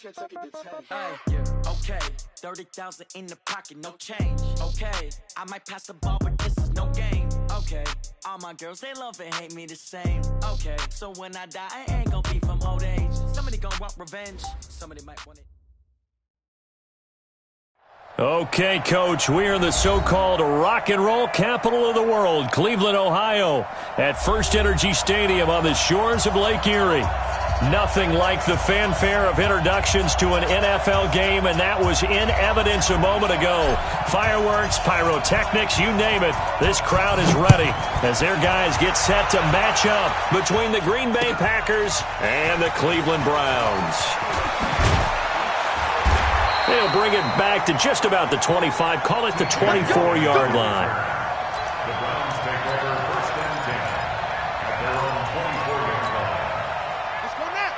Hey, yeah, okay, 30,000 in the pocket, no change. Okay, I might pass the ball, but this is no game. Okay, all my girls, they love and hate me the same. Okay, so when I die, I ain't gonna be from old age. Somebody gonna want revenge, somebody might want it. Okay, Coach, we are in the so-called rock and roll capital of the world, Cleveland, Ohio, at First Energy Stadium on the shores of Lake Erie. Nothing like the fanfare of introductions to an NFL game, and that was in evidence a moment ago. Fireworks, pyrotechnics, you name it. This crowd is ready as their guys get set to match up between the Green Bay Packers and the Cleveland Browns. They'll bring it back to just about the 25, call it the 24-yard line. The Browns take over first and 10 at their own 24-yard line. Let's go now.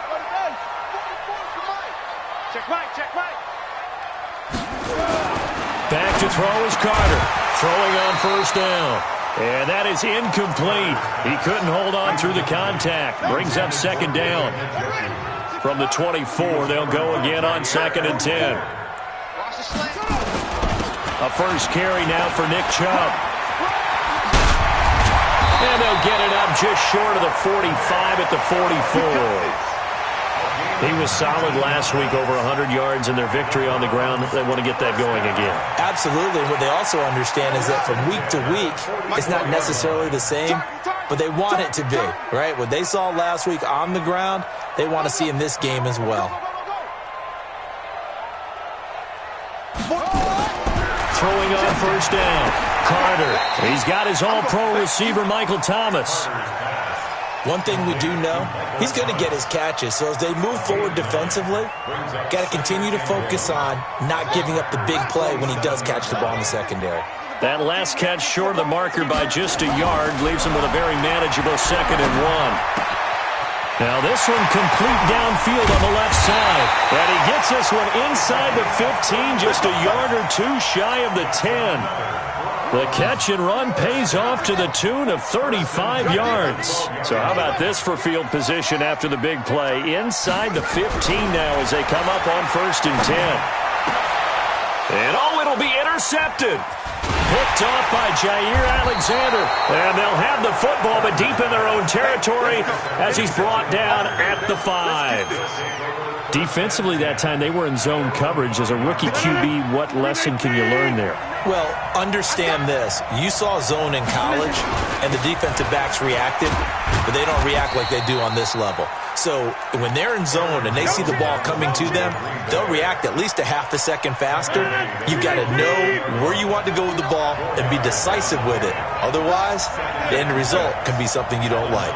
Go to base. 44 to Mike. Check right, check right. Back to throw is Carter, throwing on first down. And that is incomplete. He couldn't hold on through the contact. Brings up second down. From the 24, they'll go again on second and 10. A first carry now for Nick Chubb. And they'll get it up just short of the 45 at the 44. He was solid last week, over 100 yards in their victory on the ground. They want to get that going again. Absolutely. What they also understand is that from week to week, it's not necessarily the same, but they want it to be, right? What they saw last week on the ground, they want to see in this game as well. Throwing on first down, Carter. He's got his all-pro receiver, Michael Thomas. One thing we do know, he's going to get his catches. So as they move forward defensively, got to continue to focus on not giving up the big play when he does catch the ball in the secondary. That last catch short of the marker by just a yard leaves him with a very manageable second and 1. Now this one complete downfield on the left side. And he gets this one inside the 15, just a yard or two shy of the 10. The catch and run pays off to the tune of 35 yards. So how about this for field position after the big play? Inside the 15 now as they come up on first and 10. And it'll be intercepted. Picked off by Jair Alexander. And they'll have the football, but deep in their own territory as he's brought down at the 5. Defensively that time, they were in zone coverage. As a rookie QB, what lesson can you learn there? Well, understand this. You saw zone in college, and the defensive backs reacted, but they don't react like they do on this level. So when they're in zone and they see the ball coming to them, they'll react at least a half a second faster. You've got to know where you want to go with the ball and be decisive with it. Otherwise, the end result can be something you don't like.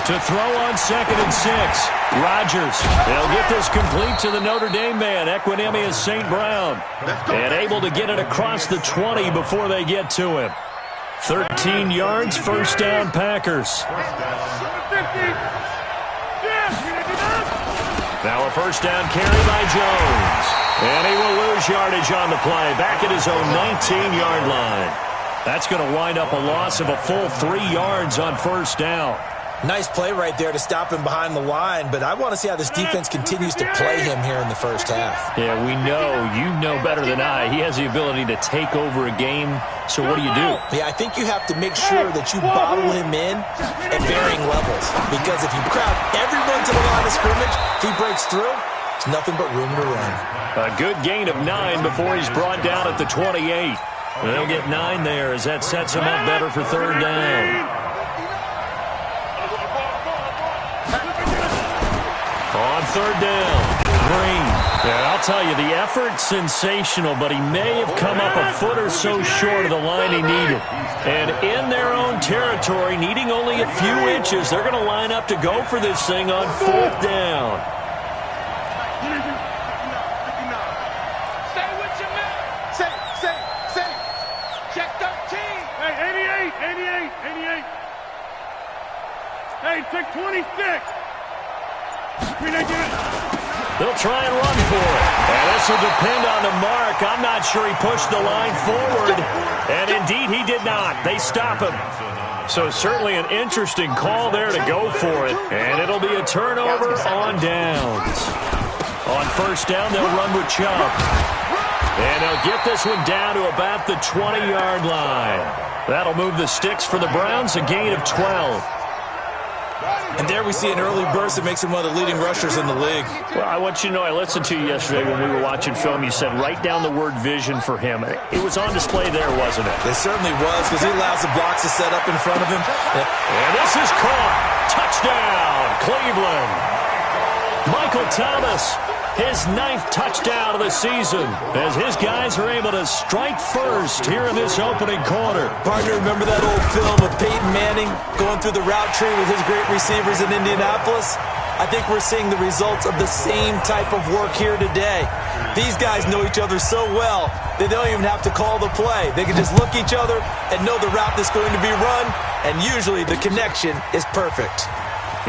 To throw on second and 6, Rodgers. They'll get this complete to the Notre Dame man, Equanimeous St. Brown. And able to get it across the 20 before they get to him. 13 yards, first down, Packers. Now a first down carry by Jones. And he will lose yardage on the play, back at his own 19-yard line. That's going to wind up a loss of a full 3 yards on first down. Nice play right there to stop him behind the line, but I want to see how this defense continues to play him here in the first half. Yeah, we know. You know better than I. He has the ability to take over a game, so what do you do? Yeah, I think you have to make sure that you bottle him in at varying levels, because if you crowd everyone to the line of scrimmage, if he breaks through, it's nothing but room to run. A good gain of 9 before he's brought down at the 28. They'll get 9 there as that sets him up better for third down. On third down, Green. And I'll tell you, the effort's sensational, but he may have come up a foot or so short of the line he needed. And in their own territory, needing only a few inches, they're going to line up to go for this thing on fourth down. Stay with your man. Say. Check 13. Hey, 88. Hey, check 26. They'll try and run for it. And this will depend on the mark. I'm not sure he pushed the line forward. And indeed, he did not. They stop him. So certainly an interesting call there to go for it. And it'll be a turnover on downs. On first down, they'll run with Chubb. And they'll get this one down to about the 20-yard line. That'll move the sticks for the Browns, a gain of 12. And there we see an early burst that makes him one of the leading rushers in the league. Well, I want you to know, I listened to you yesterday when we were watching film. You said write down the word vision for him. It was on display there, wasn't it? It certainly was, because he allows the blocks to set up in front of him. And this is caught. Touchdown, Cleveland. Michael Thomas, his 9th touchdown of the season, as his guys are able to strike first here in this opening quarter. Partner, remember that old film of Peyton Manning going through the route tree with his great receivers in Indianapolis? I think we're seeing the results of the same type of work here today. These guys know each other so well, they don't even have to call the play. They can just look each other and know the route that's going to be run, and usually the connection is perfect.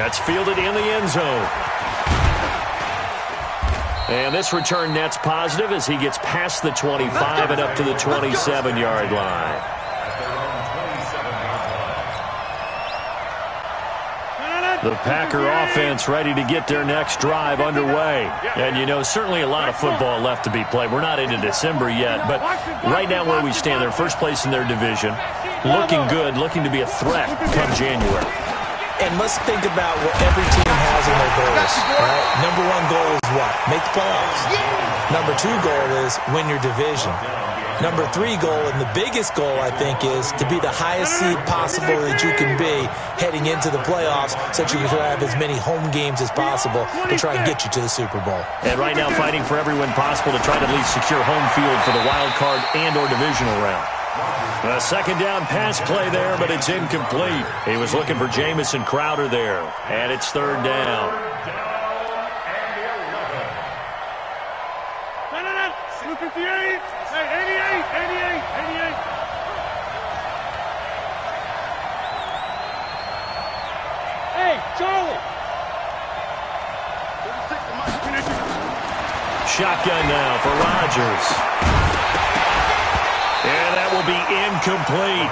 That's fielded in the end zone. And this return net's positive as he gets past the 25 and up to the 27-yard line. The Packer offense ready to get their next drive underway. And, you know, certainly a lot of football left to be played. We're not into December yet, but right now where we stand, they're first place in their division. Looking good, looking to be a threat come January. And let's think about what every team has in their goals. Right? Number one goal is what? Make the playoffs. Number two goal is win your division. Number three goal, and the biggest goal, I think, is to be the highest seed possible that you can be heading into the playoffs so that you can have as many home games as possible to try and get you to the Super Bowl. And right now fighting for every win possible to try to at least secure home field for the wild card and or divisional round. A second down pass play there, but it's incomplete. He was looking for Jamison Crowder there, and it's third down. Hey, Charlie! Shotgun now for Rodgers. And that will be incomplete.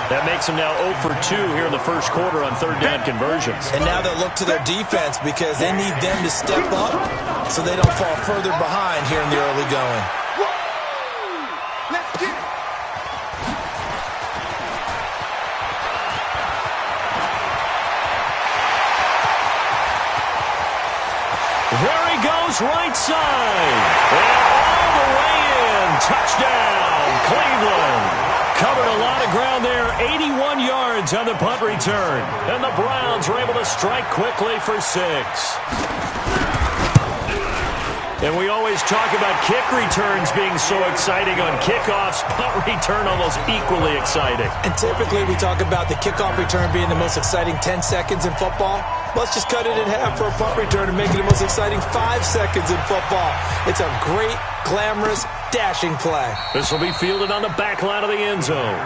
That makes them now 0 for 2 here in the first quarter on third down conversions. And now they'll look to their defense because they need them to step up so they don't fall further behind here in the early going. Let's get it! There he goes, right side. And all the way in. Touchdown, Cleveland. Covered a lot of ground there. 81 yards on the punt return. And the Browns were able to strike quickly for 6. And we always talk about kick returns being so exciting on kickoffs. Punt return almost equally exciting. And typically we talk about the kickoff return being the most exciting 10 seconds in football. Let's just cut it in half for a punt return and make it the most exciting 5 seconds in football. It's a great, glamorous, dashing play. This will be fielded on the back line of the end zone.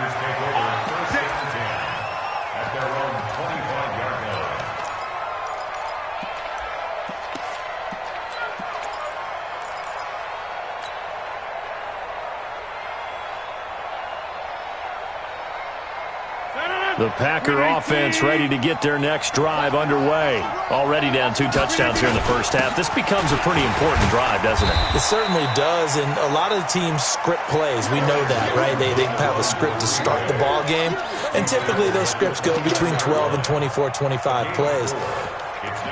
The Packer offense ready to get their next drive underway. Already down 2 touchdowns here in the first half. This becomes a pretty important drive, doesn't it? It certainly does, and a lot of the teams script plays. We know that, right? They have a script to start the ball game, and typically those scripts go between 12 and 24, 25 plays.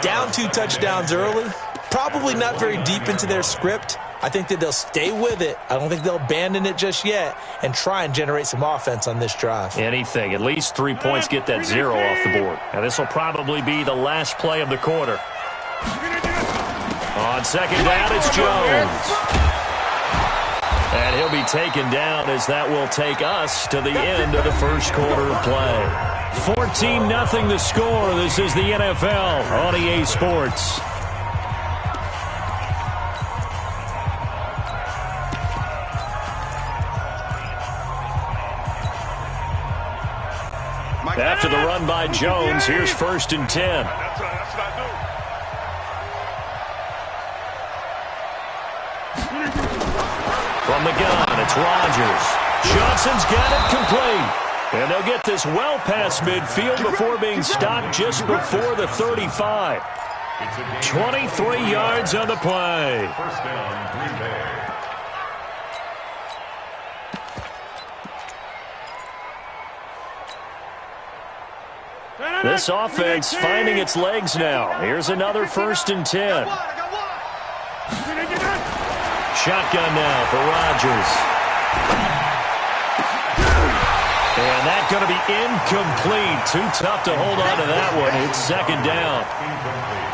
Down 2 touchdowns early, probably not very deep into their script. I think that they'll stay with it. I don't think they'll abandon it just yet and try and generate some offense on this drive. Anything. At least 3 points get that 0 off the board. And this will probably be the last play of the quarter. On second down, it's Jones. And he'll be taken down as that will take us to the end of the first quarter of play. 14-0 the score. This is the NFL on EA Sports. After the run by Jones, here's 1st and 10. From the gun, it's Rodgers. Johnson's got it complete. And they'll get this well past midfield before being stopped just before the 35. 23 yards on the play. First down, Green Bay. This offense finding its legs now. Here's another 1st and 10. Shotgun now for Rodgers. And that's going to be incomplete. Too tough to hold on to that one. It's 2nd down.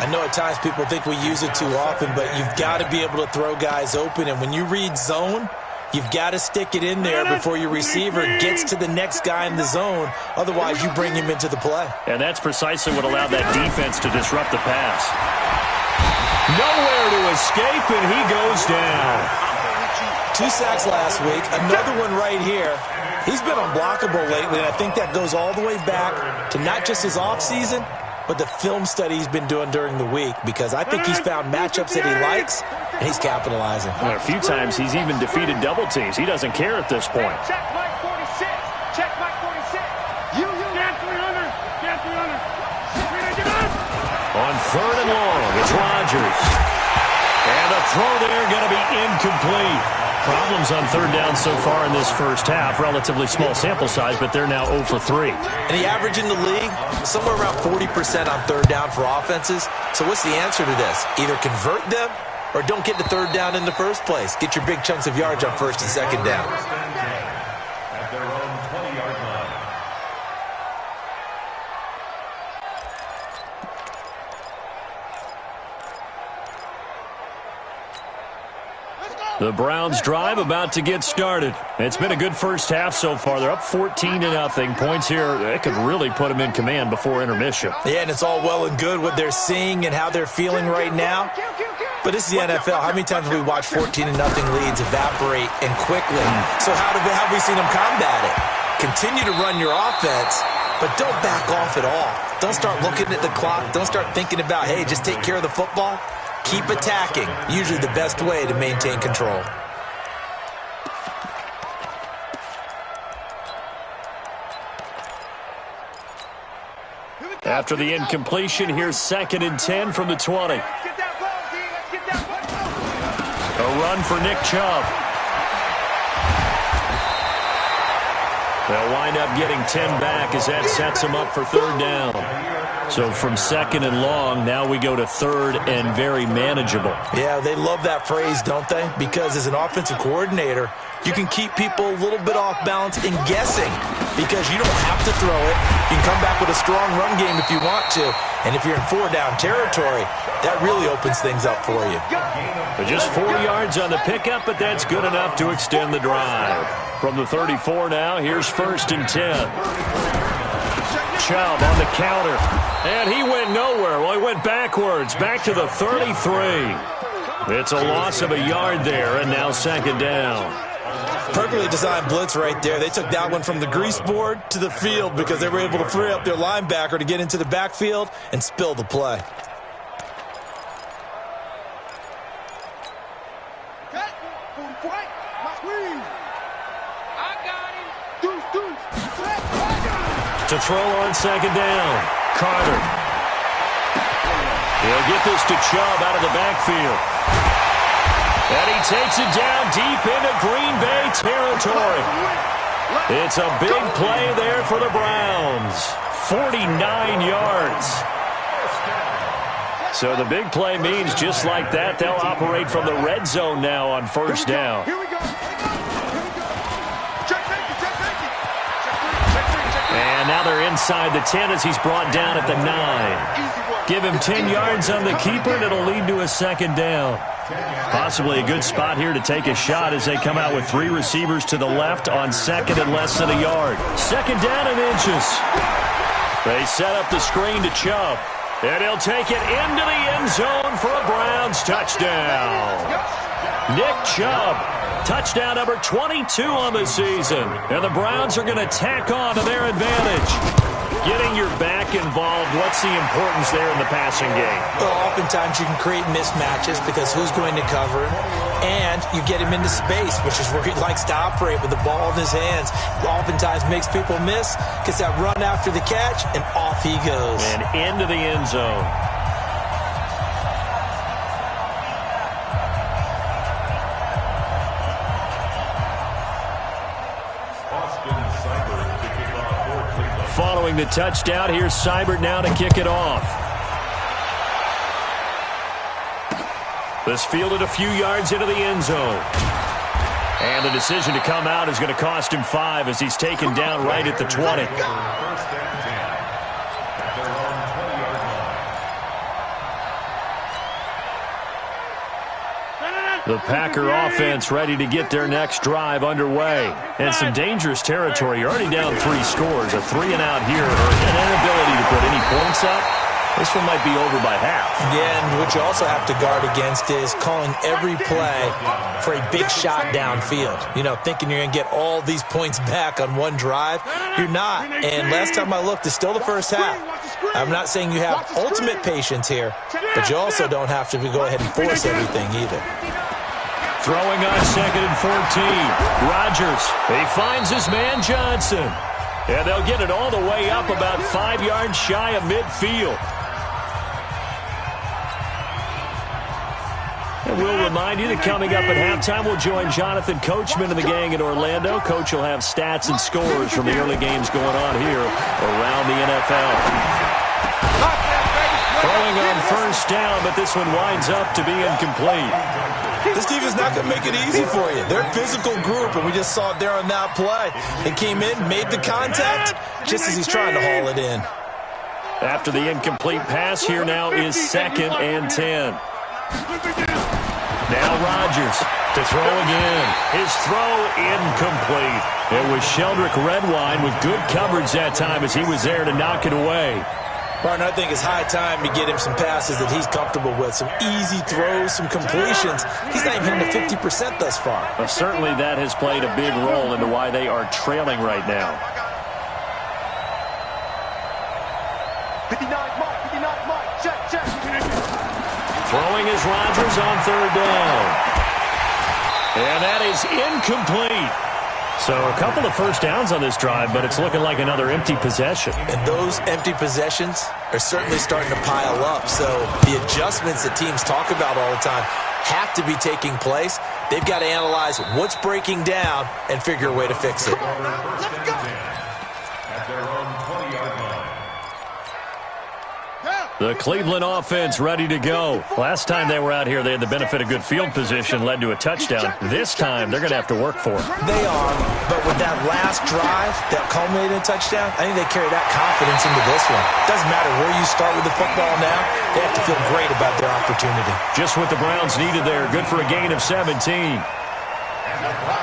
I know at times people think we use it too often, but you've got to be able to throw guys open. And when you read zone, you've got to stick it in there before your receiver gets to the next guy in the zone. Otherwise, you bring him into the play. And that's precisely what allowed that defense to disrupt the pass. Nowhere to escape, and he goes down. 2 sacks last week, another one right here. He's been unblockable lately, and I think that goes all the way back to not just his offseason, but the film study he's been doing during the week, because I think he's found matchups that he likes, and he's capitalizing. Well, a few times he's even defeated double teams. He doesn't care at this point. Check Mike 46. Check Mike 46. You. Get 300. Get 300. On 3rd and long, it's Rodgers. And the throw there going to be incomplete. Problems on 3rd down so far in this first half. Relatively small sample size, but they're now 0 for 3. And the average in the league, somewhere around 40% on 3rd down for offenses. So what's the answer to this? Either convert them or don't get to 3rd down in the first place. Get your big chunks of yards on 1st and 2nd down. At their own 20-yard line. The Browns drive about to get started. It's been a good first half so far. They're up 14-0. Points here, they could really put them in command before intermission. Yeah, and it's all well and good what they're seeing and how they're feeling right now. But this is the NFL. How many times have we watched 14-0 leads evaporate and quickly? So how have we seen them combat it? Continue to run your offense, but don't back off at all. Don't start looking at the clock. Don't start thinking about, hey, just take care of the football. Keep attacking, usually the best way to maintain control. After the incompletion, here's 2nd and 10 from the 20. A run for Nick Chubb. They'll wind up getting 10 back as that sets them up for 3rd down. So from 2nd and long, now we go to 3rd and very manageable. Yeah, they love that phrase, don't they? Because as an offensive coordinator, you can keep people a little bit off balance and guessing because you don't have to throw it. You can come back with a strong run game if you want to. And if you're in 4-down territory, that really opens things up for you. But just 4 yards on the pickup, but that's good enough to extend the drive. From the 34 now, here's 1st and 10. Chubb on the counter, and he went nowhere. Well, he went backwards, back to the 33. It's a loss of a yard there, and now 2nd down. Perfectly designed blitz right there. They took that one from the grease board to the field because they were able to free up their linebacker to get into the backfield and spill the play. To throw on 2nd down, Carter. He'll get this to Chubb out of the backfield. And he takes it down deep into Green Bay territory. It's a big play there for the Browns. 49 yards. So the big play means just like that, they'll operate from the red zone now on 1st down. Here we go. And now they're inside the 10 as he's brought down at the 9. Give him 10 yards on the keeper, and it'll lead to a 2nd down. Possibly a good spot here to take a shot as they come out with 3 receivers to the left on 2nd and less than a yard. 2nd down and inches. They set up the screen to Chubb, and he'll take it into the end zone for a Browns touchdown. Nick Chubb, touchdown number 22 on the season. And the Browns are going to tack on to their advantage. Getting your back involved, what's the importance there in the passing game? Well, oftentimes you can create mismatches because who's going to cover him? And you get him into space, which is where he likes to operate with the ball in his hands. Oftentimes makes people miss, gets that run after the catch, and off he goes. And into the end zone. Following the touchdown, here's Seibert now to kick it off. This fielded a few yards into the end zone. And the decision to come out is going to cost him 5 as he's taken down right at the 20. The Packer offense ready to get their next drive underway. And some dangerous territory. You're already down 3 scores. A 3-and-out here, or an inability to put any points up. This one might be over by half. Yeah, and what you also have to guard against is calling every play for a big shot downfield. You know, thinking you're going to get all these points back on one drive. You're not. And last time I looked, it's still the first half. I'm not saying you have ultimate patience here, but you also don't have to go ahead and force everything either. Throwing on 2nd and 14. Rodgers, he finds his man Johnson. And they'll get it all the way up about 5 yards shy of midfield. And we'll remind you that coming up at halftime, we'll join Jonathan Coachman and the gang in Orlando. Coach will have stats and scores from the early games going on here around the NFL. Throwing on 1st down, but this one winds up to be incomplete. This defense is not going to make it easy for you. They're a physical group, and we just saw it there on that play. They came in, made the contact, just as he's trying to haul it in. After the incomplete pass, here now is 2nd and 10. Now Rodgers to throw again. His throw incomplete. It was Sheldrick Redwine with good coverage that time as he was there to knock it away. Partner, I think it's high time to get him some passes that he's comfortable with. Some easy throws, some completions. He's not even hitting the 50% thus far. Well, certainly that has played a big role into why they are trailing right now. 59 Mike, check. Throwing is Rodgers on 3rd down. And that is incomplete. So a couple of first downs on this drive, but it's looking like another empty possession. And those empty possessions are certainly starting to pile up. So the adjustments that teams talk about all the time have to be taking place. They've got to analyze what's breaking down and figure a way to fix it. Let's go. At their own 20-yard line. The Cleveland offense ready to go. Last time they were out here, they had the benefit of good field position, led to a touchdown. This time, they're going to have to work for it. They are, but with that last drive that culminated in a touchdown, I think they carry that confidence into this one. Doesn't matter where you start with the football now, they have to feel great about their opportunity. Just what the Browns needed there. Good for a gain of 17.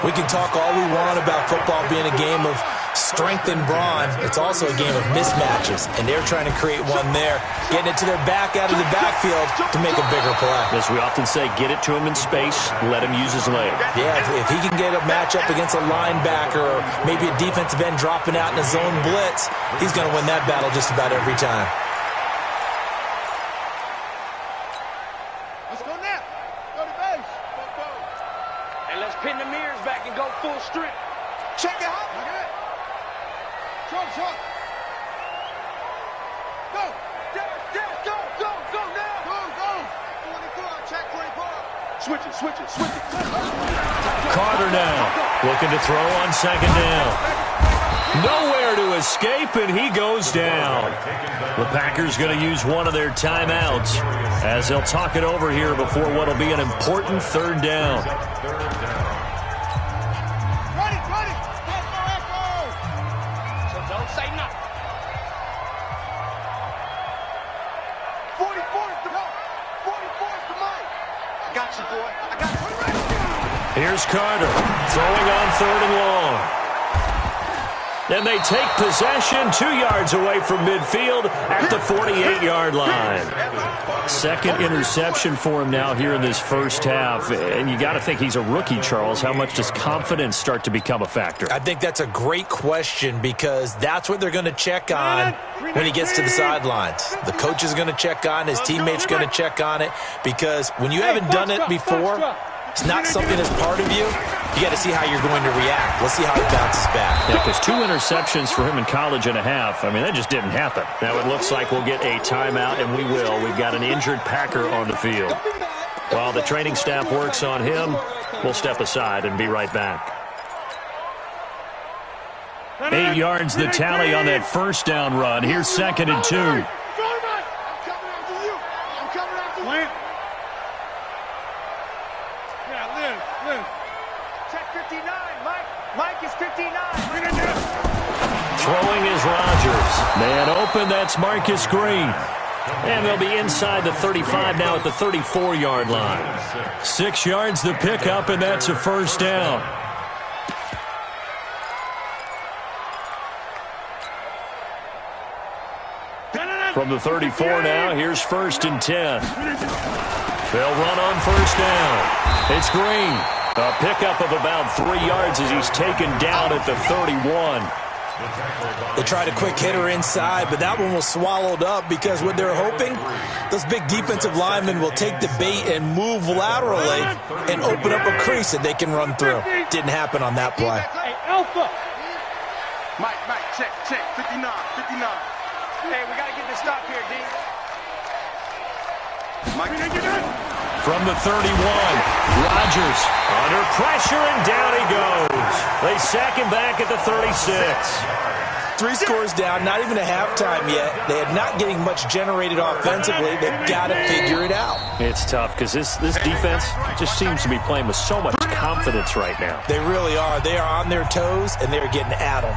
We can talk all we want about football being a game of strength and brawn. It's also a game of mismatches, and they're trying to create one there, getting it to their back out of the backfield to make a bigger play. As we often say, get it to him in space, let him use his leg. Yeah, if he can get a matchup against a linebacker or maybe a defensive end dropping out in a zone blitz, he's going to win that battle just about every time. Let's go now. Go to base. Go. And let's pin the mirrors back and go full strength. Check it out. Short. Go. Derek, go now. Go. 24, check 24. Switch it. Carter now looking to throw on 2nd down. Nowhere to escape, and he goes down. The Packers going to use one of their timeouts as they'll talk it over here before what will be an important 3rd down. Ready. Echo. So don't say nothing. 44 is the Mike. I got you, boy. Here's Carter throwing on 3rd and long. And they take possession 2 yards away from midfield at the 48-yard line. Second interception for him now here in this first half. And you got to think he's a rookie, Charles. How much does confidence start to become a factor? I think that's a great question because that's what they're going to check on when he gets to the sidelines. The coach is going to check on, his teammates going to check on it, because when you haven't done it before, it's not something that's part of you. You got to see how you're going to react. Let's see how he bounces back. Yeah, because 2 interceptions for him in college and a half. I mean, that just didn't happen. Now it looks like we'll get a timeout, and we will. We've got an injured Packer on the field. While the training staff works on him, we'll step aside and be right back. 8 yards the tally on that first down run. Here's 2nd and 2. Throwing is Rodgers. Man open, that's Marcus Green. And they'll be inside the 35 now at the 34-yard line. 6 yards the pickup, and that's a first down. From the 34 now, here's 1st and 10. They'll run on first down. It's Green. A pickup of about 3 yards as he's taken down at the 31. They tried a quick hitter inside, but that one was swallowed up because what they're hoping, those big defensive linemen will take the bait and move laterally and open up a crease that they can run through. Didn't happen on that play. Hey, Alpha. Mike, check, 59. Hey, we got to get this stop here, D. Mike, from the 31, Rodgers under pressure, and down he goes. They sack him back at the 36. 3 scores down, not even a halftime yet. They are not getting much generated offensively. They've got to figure it out. It's tough because this defense just seems to be playing with so much confidence right now. They really are. They are on their toes, and they're getting at them.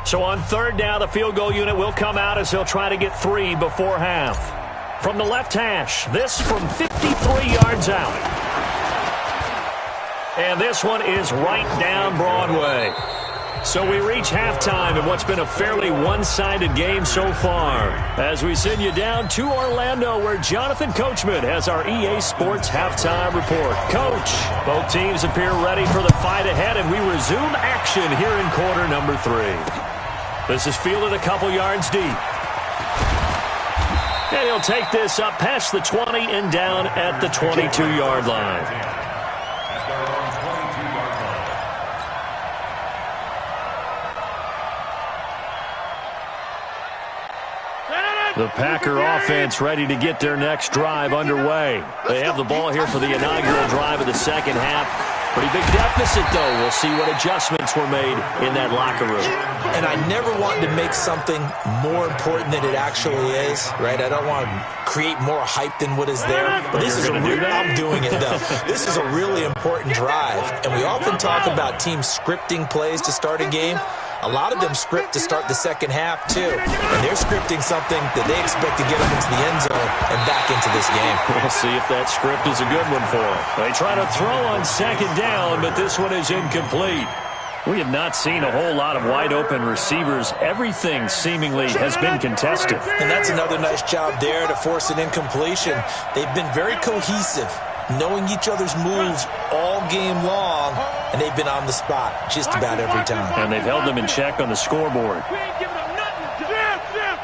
So on 3rd down, the field goal unit will come out as he'll try to get 3 before half. From the left hash, this from 53 yards out. And this one is right down Broadway. So we reach halftime in what's been a fairly one-sided game so far. As we send you down to Orlando, where Jonathan Coachman has our EA Sports halftime report. Coach, both teams appear ready for the fight ahead, and we resume action here in quarter number 3. This is fielded a couple yards deep. And he'll take this up past the 20 and down at the 22-yard line. The Packer offense ready to get their next drive underway. They have the ball here for the inaugural drive of the second half. Pretty big deficit, though. We'll see what adjustments were made in that locker room. And I never want to make something more important than it actually is, right? I don't want to create more hype than what is there. But this is I'm doing it, though. This is a really important drive. And we often talk about teams scripting plays to start a game. A lot of them script to start the second half, too. And they're scripting something that they expect to get them into the end zone and back into this game. We'll see if that script is a good one for them. They try to throw on second down, but this one is incomplete. We have not seen a whole lot of wide-open receivers. Everything seemingly has been contested. And that's another nice job there to force an incompletion. They've been very cohesive, knowing each other's moves all game long, and they've been on the spot just about every time. And they've held them in check on the scoreboard. We ain't giving them nothing. Jim.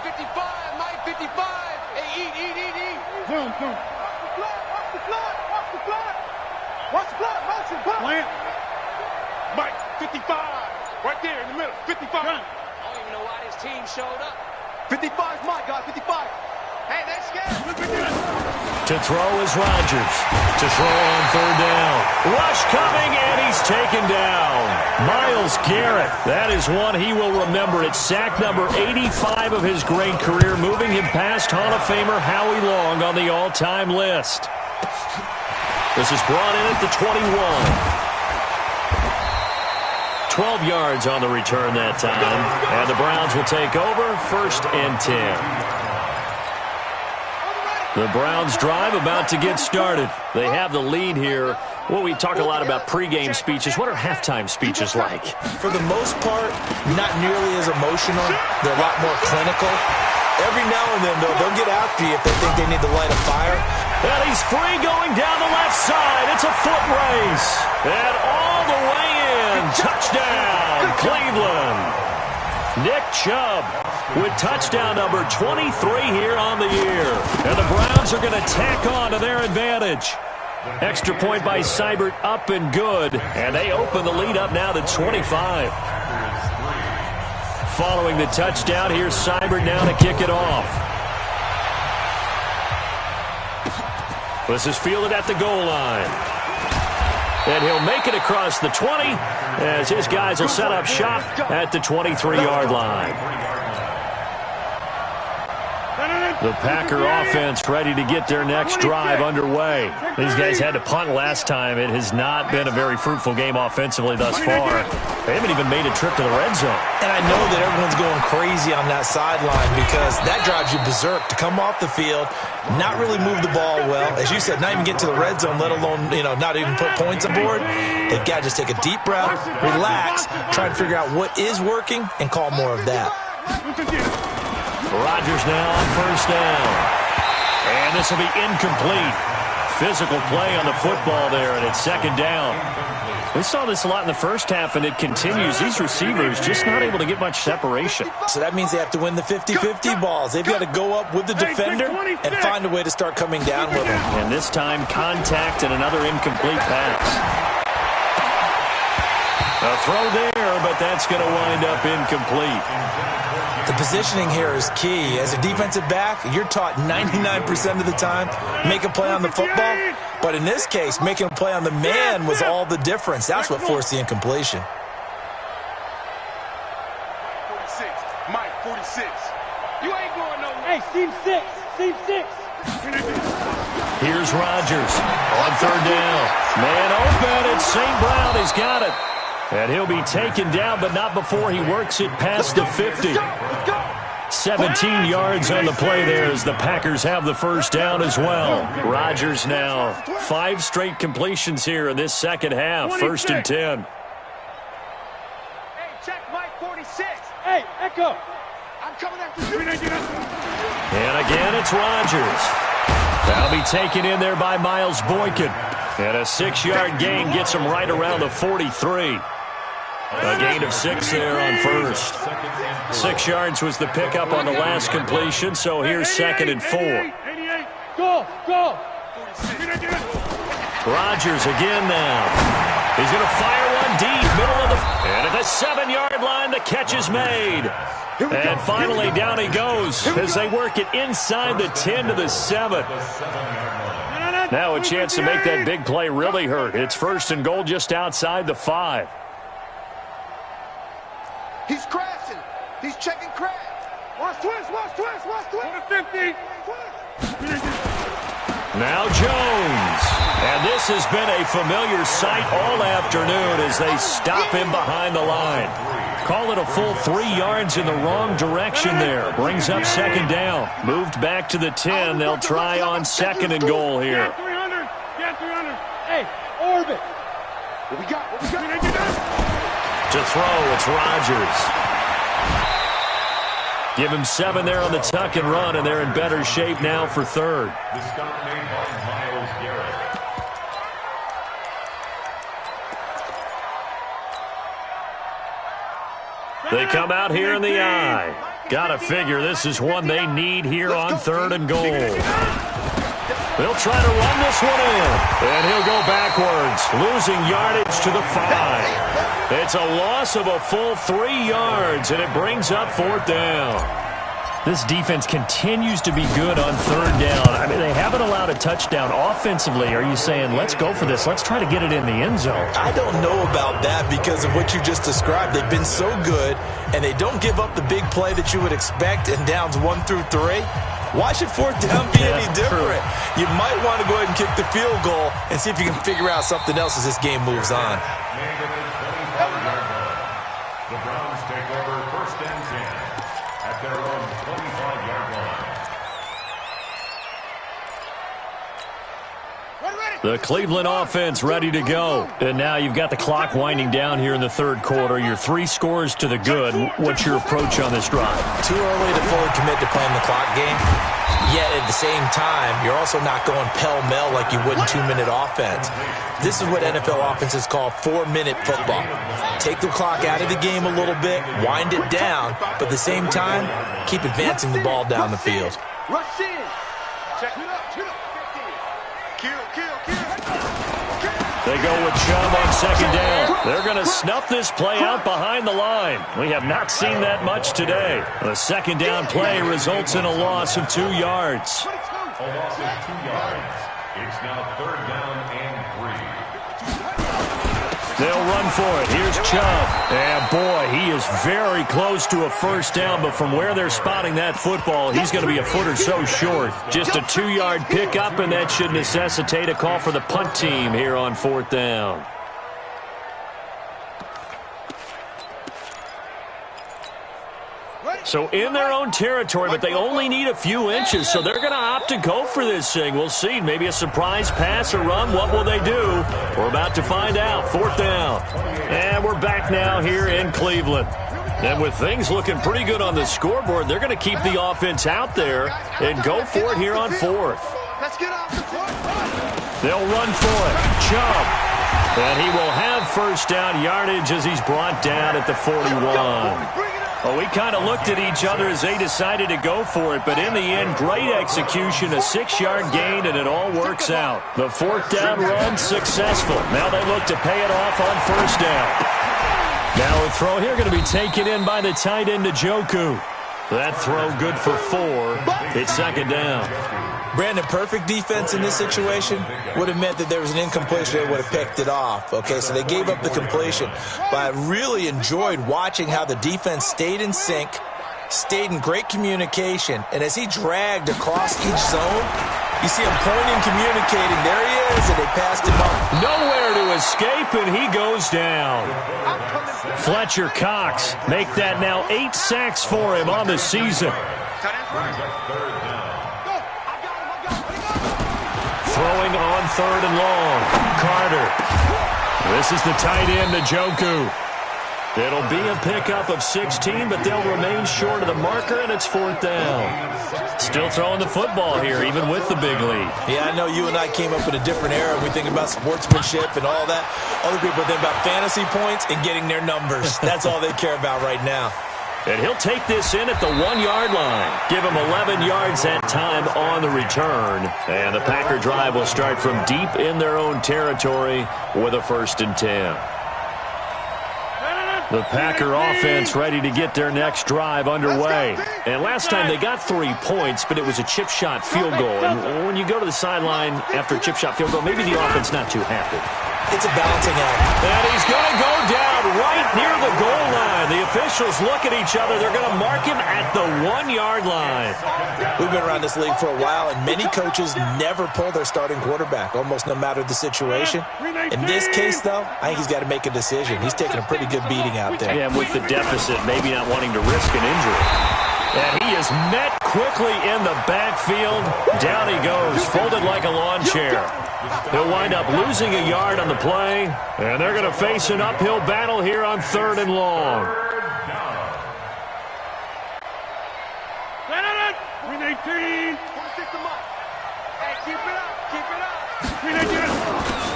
55, Mike, 55. Hey, eat. Zoom. Watch the block. Motion, block. Mike, 55. Right there in the middle. 55. I don't even know why this team showed up. 55 is my guy, 55. Hey, they're scared. To throw is Rodgers. To throw on 3rd down. Rush coming, and he's taken down. Myles Garrett. That is one he will remember. It's sack number 85 of his great career, moving him past Hall of Famer Howie Long on the all-time list. This is brought in at the 21. 12 yards on the return that time. And the Browns will take over 1st and 10. The Browns drive about to get started. They have the lead here. Well, we talk a lot about pregame speeches. What are halftime speeches like? For the most part, not nearly as emotional. They're a lot more clinical. Every now and then, though, they'll get after you if they think they need to light a fire. And he's free going down the left side. It's a foot race. And all the way in. Touchdown, Cleveland. Nick Chubb with touchdown number 23 here on the year. And the Browns are going to tack on to their advantage. Extra point by Seibert, up and good. And they open the lead up now to 25. Following the touchdown, here's Seibert now to kick it off. This is fielded at the goal line. And he'll make it across the 20 as his guys will set up shop at the 23-yard line. The Packer offense ready to get their next drive underway. These guys had to punt last time. It has not been a very fruitful game offensively thus far. They haven't even made a trip to the red zone. And I know that everyone's going crazy on that sideline because that drives you berserk to come off the field, not really move the ball well. As you said, not even get to the red zone, let alone, not even put points aboard. They've got to just take a deep breath, relax, try and figure out what is working, and call more of that. Rodgers now on first down. And this will be incomplete. Physical play on the football there, and it's second down. We saw this a lot in the first half, and it continues. These receivers just not able to get much separation. So that means they have to win the 50-50 balls. They've got to go up with the defender and find a way to start coming down with him. And this time, contact and another incomplete pass. A throw there, but that's going to wind up incomplete. The positioning here is key. As a defensive back, you're taught 99% of the time, make a play on the football. But in this case, making a play on the man was all the difference. That's what forced the incompletion. 46. Mike, 46. You ain't going nowhere. Hey, seam 6. Seam 6. Here's Rodgers on third down. Man open, it's St. Brown. He's got it. And he'll be taken down, but not before he works it past the 50. 17 yards on the play there as the Packers have the first down as well. Rodgers now 5 straight completions here in this second half. First and 10. Hey, check Mike, 46. Hey, Echo. I'm coming after you. And again, it's Rodgers. That'll be taken in there by Miles Boykin. And a 6-yard gain gets him right around the 43. A gain of 6 there on first. 6 yards was the pickup on the last completion, so here's second and 4. Go, go. Rodgers again now. He's going to fire one deep, middle of the... And at the 7-yard line, the catch is made. And finally, down he goes as they work it inside the 10 to the 7. Now a chance to make that big play really hurt. It's first and goal just outside the 5. He's crashing. He's checking crash. Watch twist, watch twist, watch twist. 50. Now Jones. And this has been a familiar sight all afternoon as they stop him behind the line. Call it a full 3 yards in the wrong direction there. Brings up second down. Moved back to the 10. They'll try on second and goal here. 300. Yeah, 300. Hey, orbit. What we got? What we got? To throw, it's Rodgers. Give him 7 there on the tuck and run, and they're in better shape now for third. The stop made by Myles Garrett. They come out here in the eye. Gotta figure this is one they need here on third and goal. They'll try to run this one in. And he'll go backwards, losing yardage to the 5. It's a loss of a full 3 yards, and it brings up fourth down. This defense continues to be good on third down. I mean, they haven't allowed a touchdown offensively. Are you saying, let's go for this? Let's try to get it in the end zone. I don't know about that because of what you just described. They've been so good, and they don't give up the big play that you would expect in downs 1 through 3. Why should fourth down be any different? You might want to go ahead and kick the field goal and see if you can figure out something else as this game moves on. The Browns take over first and 10 at their own 25-yard line. The Cleveland offense ready to go. And now you've got the clock winding down here in the third quarter. You're 3 scores to the good. What's your approach on this drive? Too early to fully commit to playing the clock game. Yet at the same time, you're also not going pell-mell like you would in 2-minute offense. This is what NFL offenses call 4-minute football. Take the clock out of the game a little bit, wind it down, but at the same time, keep advancing the ball down the field. Rush in. Check it up. Kill. They go with Chubb on second down. They're going to snuff this play out behind the line. We have not seen that much today. The second down play results in a loss of 2 yards. A loss of 2 yards. It's now third down and 3. They'll run for it. Here's Chubb. And boy, he is very close to a first down, but from where they're spotting that football, he's going to be a foot or so short. Just a 2-yard pickup, and that should necessitate a call for the punt team here on fourth down. So in their own territory, but they only need a few inches, so they're going to opt to go for this thing. We'll see. Maybe a surprise pass or run. What will they do? We're about to find out. Fourth down. And we're back now here in Cleveland. And with things looking pretty good on the scoreboard, they're going to keep the offense out there and go for it here on fourth. They'll run for it. Chubb. And he will have first down yardage as he's brought down at the 41. Well, we kind of looked at each other as they decided to go for it, but in the end, great execution, a 6-yard gain, and it all works out. The fourth down run successful. Now they look to pay it off on first down. Now a throw here going to be taken in by the tight end, Njoku. That throw good for 4. It's second down. Brandon, perfect defense in this situation would have meant that there was an incompletion. They would have picked it off. Okay, so they gave up the completion. But I really enjoyed watching how the defense stayed in sync, stayed in great communication, and as he dragged across each zone, you see him pointing, communicating. There he is, and they passed him up. Nowhere to escape, and he goes down. Fletcher Cox make that now 8 sacks for him on the season. Throwing on third and long. Carter. This is the tight end, Njoku. It'll be a pickup of 16, but they'll remain short of the marker, and it's fourth down. Still throwing the football here, even with the big lead. Yeah, I know you and I came up in a different era. We think about sportsmanship and all that. Other people think about fantasy points and getting their numbers. That's all they care about right now. And he'll take this in at the 1-yard line. Give him 11 yards that time on the return. And the Packer drive will start from deep in their own territory with a 1st and 10. The Packer offense ready to get their next drive underway. And last time they got 3 points, but it was a chip shot field goal. And when you go to the sideline after a chip shot field goal, maybe the offense not too happy. It's a balancing act. And he's going to go down right near the goal line. The officials look at each other. They're going to mark him at the 1-yard line. We've been around this league for a while, and many coaches never pull their starting quarterback, almost no matter the situation. In this case, though, I think he's got to make a decision. He's taking a pretty good beating out there. Yeah, with the deficit, maybe not wanting to risk an injury. And he is met quickly in the backfield. Down he goes, folded like a lawn chair. He'll wind up losing a yard on the play, and they're going to face an uphill battle here on third and long. Green 18. 26 a month. Hey, keep it up. Green 18.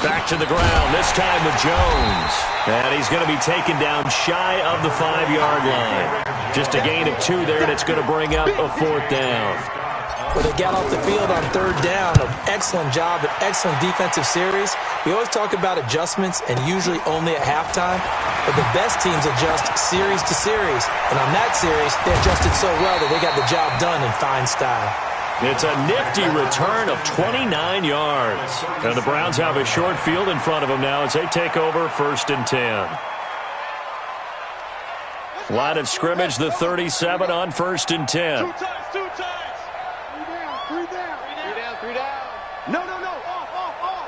Back to the ground, this time with Jones. And he's going to be taken down shy of the 5-yard line. Just a gain of 2 there, and it's going to bring up a 4th down. Well, they got off the field on third down. An excellent job, an excellent defensive series. We always talk about adjustments and usually only at halftime, but the best teams adjust series to series. And on that series, they adjusted so well that they got the job done in fine style. It's a nifty return of 29 yards. And the Browns have a short field in front of them now as they take over 1st and 10. Line of scrimmage, the 37 on 1st and 10. 2 times. 3 down. No. Off.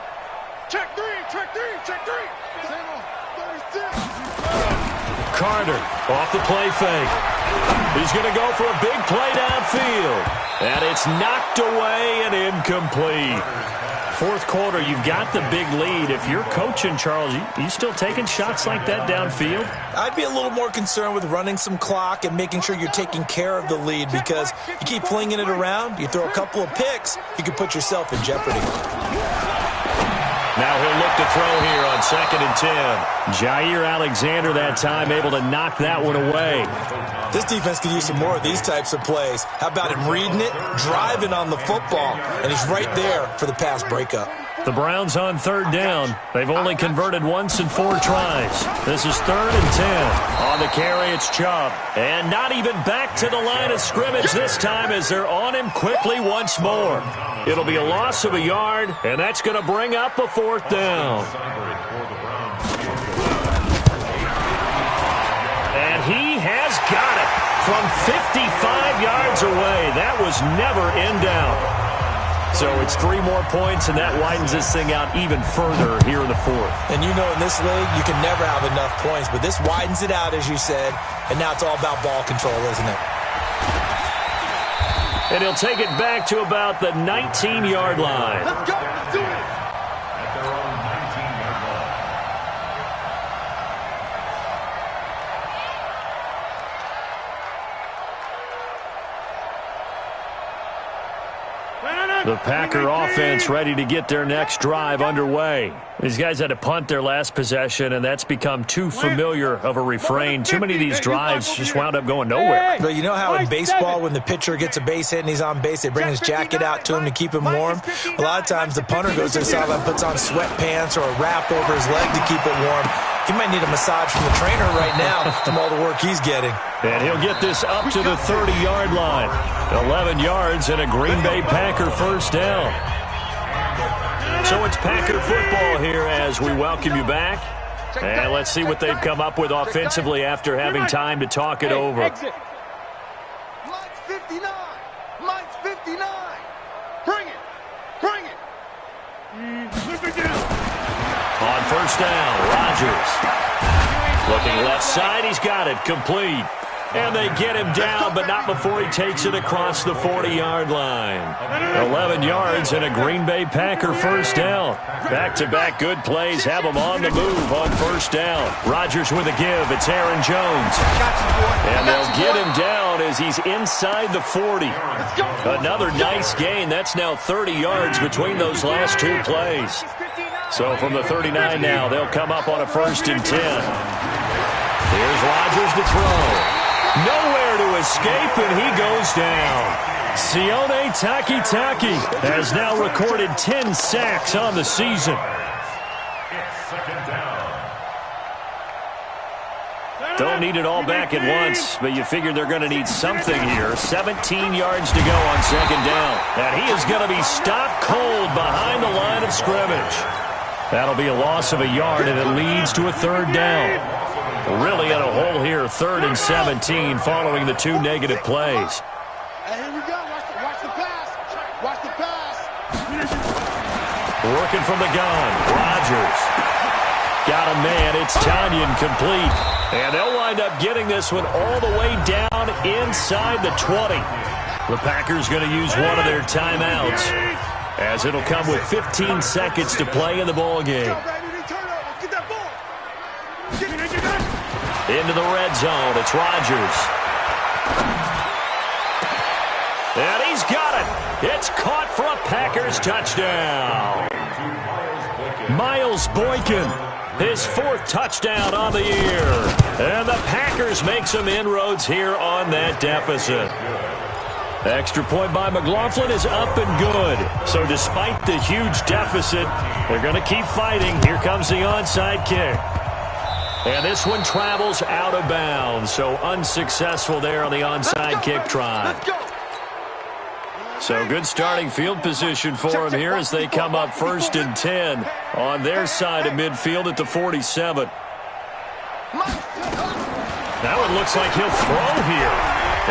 Check three. Carter off the play fake. He's going to go for a big play downfield. And it's knocked away and incomplete. Fourth quarter, you've got the big lead. If you're coaching, Charles, you still taking shots like that downfield? I'd be a little more concerned with running some clock and making sure you're taking care of the lead, because you keep flinging it around, you throw a couple of picks, you could put yourself in jeopardy. Now he'll look to throw here on 2nd and 10. Jair Alexander that time able to knock that one away. This defense could use some more of these types of plays. How about him reading it, driving on the football, and he's right there for the pass breakup. The Browns on 3rd down. They've only converted once in 4 tries. This is 3rd and 10. On the carry, it's Chubb. And not even back to the line of scrimmage this time as they're on him quickly once more. It'll be a loss of a yard, and that's going to bring up a 4th down. And he has got it from 55 yards away. That was never in doubt. So it's 3 more points, and that widens this thing out even further here in the 4th. And you know, in this league, you can never have enough points, but this widens it out, as you said, and now it's all about ball control, isn't it? And he'll take it back to about the 19-yard line. Let's go. Let's do it. At their own 19-yard line. The Packer offense ready to get their next drive underway. These guys had to punt their last possession, and that's become too familiar of a refrain. Too many of these drives just wound up going nowhere. But you know how in baseball, when the pitcher gets a base hit and he's on base, they bring his jacket out to him to keep him warm? A lot of times the punter goes to the sideline, puts on sweatpants or a wrap over his leg to keep it warm. He might need a massage from the trainer right now from all the work he's getting. And he'll get this up to the 30-yard line. 11 yards and a Green Bay Packer first down. So it's Packer football here as we welcome you back. And let's see what they've come up with offensively after having time to talk it over. Mine's 59. Mine's 59. Bring it. Bring it. On first down, Rodgers. Looking left side, he's got it, complete. And they get him down, but not before he takes it across the 40-yard line. 11 yards and a Green Bay Packer first down. Back-to-back good plays have him on the move on first down. Rodgers with a give. It's Aaron Jones. And they'll get him down as he's inside the 40. Another nice gain. That's now 30 yards between those last 2 plays. So from the 39 now, they'll come up on a 1st and 10. Here's Rodgers to throw. Nowhere to escape, and he goes down. Sione Takitaki has now recorded 10 sacks on the season. It's 2nd down. Don't need it all back at once, but you figure they're going to need something here. 17 yards to go on 2nd down. And he is going to be stopped cold behind the line of scrimmage. That'll be a loss of a yard, and it leads to a 3rd down. Really in a hole here, 3rd and 17 following the 2 negative plays. Hey, here we go. Watch the pass. Watch the pass. Working from the gun, Rodgers. Got a man, it's Tanyan complete. And they'll wind up getting this one all the way down inside the 20. The Packers going to use one of their timeouts, as it'll come with 15 seconds to play in the ballgame. Into the red zone, it's Rodgers. And he's got it. It's caught for a Packers touchdown. Miles Boykin, his 4th touchdown on the year. And the Packers make some inroads here on that deficit. Extra point by McLaughlin is up and good. So despite the huge deficit, they're going to keep fighting. Here comes the onside kick. And this one travels out of bounds, so unsuccessful there on the onside kick try. So good starting field position for them here as they come up 1st and 10 on their side of midfield at the 47. Now it looks like he'll throw here.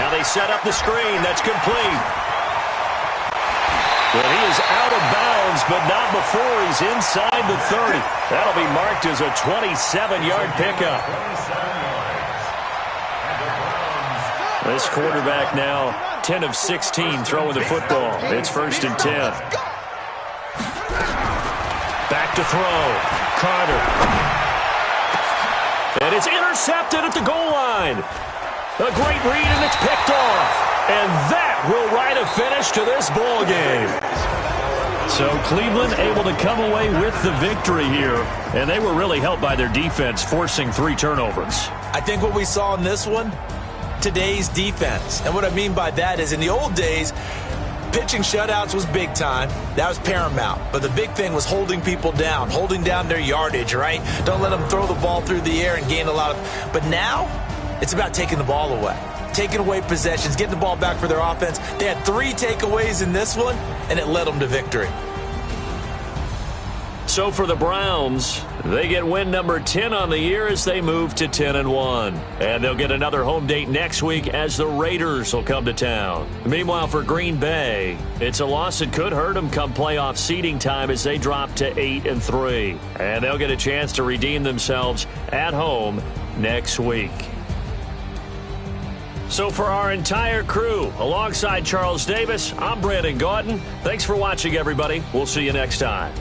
Now they set up the screen. That's complete. But he is out of bounds, but not before he's inside the 30. That'll be marked as a 27-yard pickup. This quarterback now 10 of 16 throwing the football. It's 1st and 10. to throw. Carter. And it's intercepted at the goal line. A great read, and it's picked off. And that will write a finish to this ball game. So Cleveland able to come away with the victory here. And they were really helped by their defense, forcing 3 turnovers. I think what we saw in this one, today's defense. And what I mean by that is in the old days, pitching shutouts was big time. That was paramount. But the big thing was holding people down, holding down their yardage, right? Don't let them throw the ball through the air and gain a lot of... But now, it's about taking the ball away. Taking away possessions, getting the ball back for their offense. They had 3 takeaways in this one, and it led them to victory. So for the Browns, they get win number 10 on the year as they move to 10-1. And they'll get another home date next week as the Raiders will come to town. Meanwhile, for Green Bay, it's a loss that could hurt them come playoff seeding time as they drop to 8-3. And they'll get a chance to redeem themselves at home next week. So for our entire crew, alongside Charles Davis, I'm Brandon Gaudin. Thanks for watching, everybody. We'll see you next time.